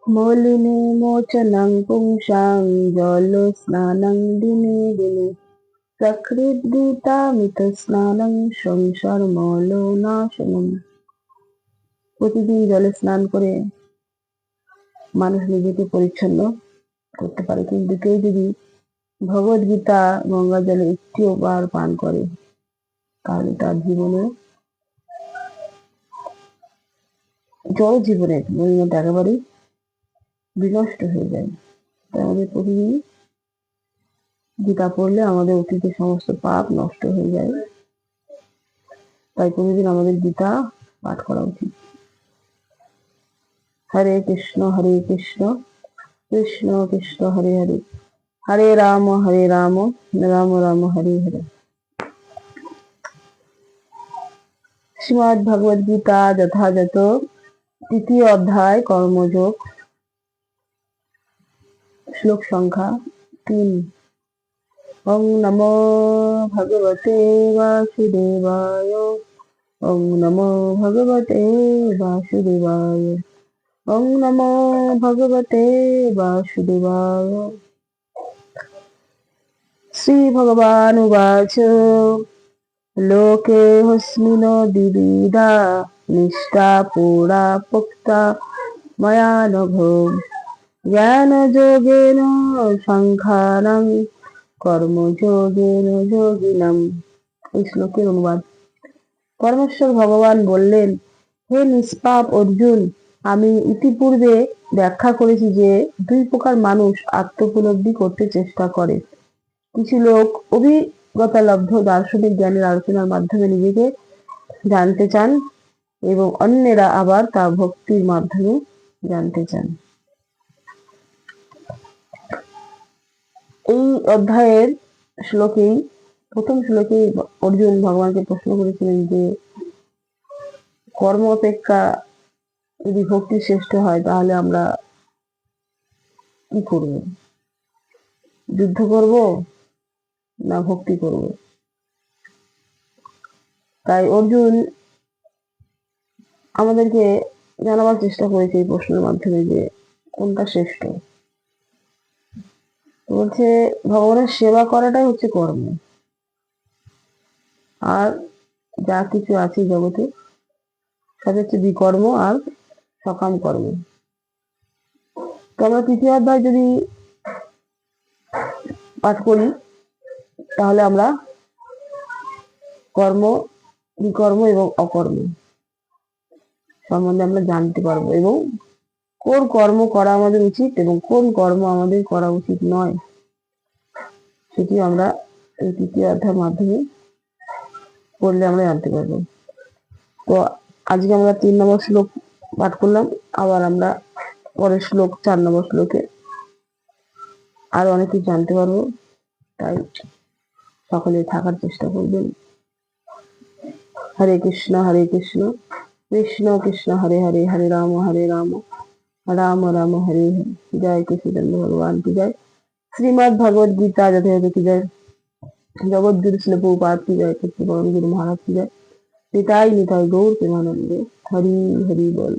মলিনে মোচনং পুংসাং জল স্নানং দিনে দিনে প্রকৃদ্গীতামিত স্নানং সংসার মল নাশনম। প্রতিদিন জলে স্নান করে মানুষ নিজেকে পরিচ্ছন্ন করতে পারে, কিন্তু কেউ যদি ভগবদ গীতা গঙ্গা জলে একটিও বার পান করে তাহলে তার জীবনে জল জীবনের মহিমাটা একেবারেই বিনষ্ট হয়ে যায়। তাই আমাদের প্রতিদিন গীতা পড়লে আমাদের অতীতের সমস্ত পাপ নষ্ট হয়ে যায়। তাই প্রতিদিন আমাদের গীতা পাঠ করা উচিত। হরে কৃষ্ণ কৃষ্ণ কৃষ্ণ হরে হরে, হরে রাম রাম রাম হরে হরে। শ্রীমদ্ ভগবদ গীতা যথাযথ তৃতীয় অধ্যায় কর্মযোগ, শ্লোক সংখ্যা 3। ওং নমো ভগবতে বাসুদেবায়, ওং নমো ভগবতে বাসুদেবায়, ওং নমো ভগবতে বাসুদেবায়। শ্রী ভগবান উবাচ লোকেऽস্মিन् দ্বিবিধা নিষ্ঠা পুরা পুক্তা ময়া নঘ, জ্ঞানযোগেন সাংখ্যানাং কর্মযোগেন যোগিনাম। এই শ্লোকের অনুবাদ। পরমেশ্বর ভগবান বললেন, হে নিষ্পাপ অর্জুন, আমি ইতিপূর্বে ব্যাখ্যা করেছি যে 2 প্রকার মানুষ আত্মোপলব্ধি করতে চেষ্টা করে। কিছু লোক অভিজ্ঞতালব্ধ দার্শনিক জ্ঞানের আলোচনার মাধ্যমে নিজেকে জানতে চান এবং অন্যেরা আবার তা ভক্তির মাধ্যমে জানতে চান। এই অধ্যায়ের প্রথম শ্লোকে অর্জুন ভগবানকে প্রশ্ন করেছিলেন যে কর্ম অপেক্ষা যদি ভক্তি শ্রেষ্ঠ হয় তাহলে আমরা কি করব? যুদ্ধ করব না ভক্তি করব? তাই অর্জুন আমাদেরকে জানাবার চেষ্টা করেছে এই প্রশ্নের মাধ্যমে যে কোনটা শ্রেষ্ঠ। বলছে ভগবানের সেবা করাটাই হচ্ছে কর্ম, আর যা কিছু আছে জগতে সব হচ্ছে বিকর্ম আর সকাম কর্ম। তো আমরা তৃতীয় অধ্যায় যদি পাঠ করি তাহলে আমরা কর্ম, বিকর্ম এবং অকর্ম সম্বন্ধে আমরা জানতে পারবো, এবং কোন কর্ম করা আমাদের উচিত এবং কোন কর্ম আমাদের করা উচিত নয় সেটি আমরা এই তৃতীয় অধ্যায়ের মাধ্যমে পড়লে আমরা জানতে পারবো। তো আজকে আমরা 3 নম্বর শ্লোক পাঠ করলাম, আবার আমরা পরের শ্লোক 4 নম্বর শ্লোকে আরো অনেক কিছু জানতে পারবো। তাই সকলে থাকার চেষ্টা করবেন। হরে কৃষ্ণ কৃষ্ণ কৃষ্ণ হরে হরে, হরে রাম রাম রাম হরে হরে। জয় কৃষ্ণ ভগবান কি জয়। শ্রীমদ্ ভগবদ গীতা যথাযথ কি জয়। জগৎগুরু শিল প্রভুপাদ কি জয়। কৃষ্ণ পরম গুরু মহারাজ কি জয়। নিতাই গৌর প্রেমানন্দে। হরি হরি বল।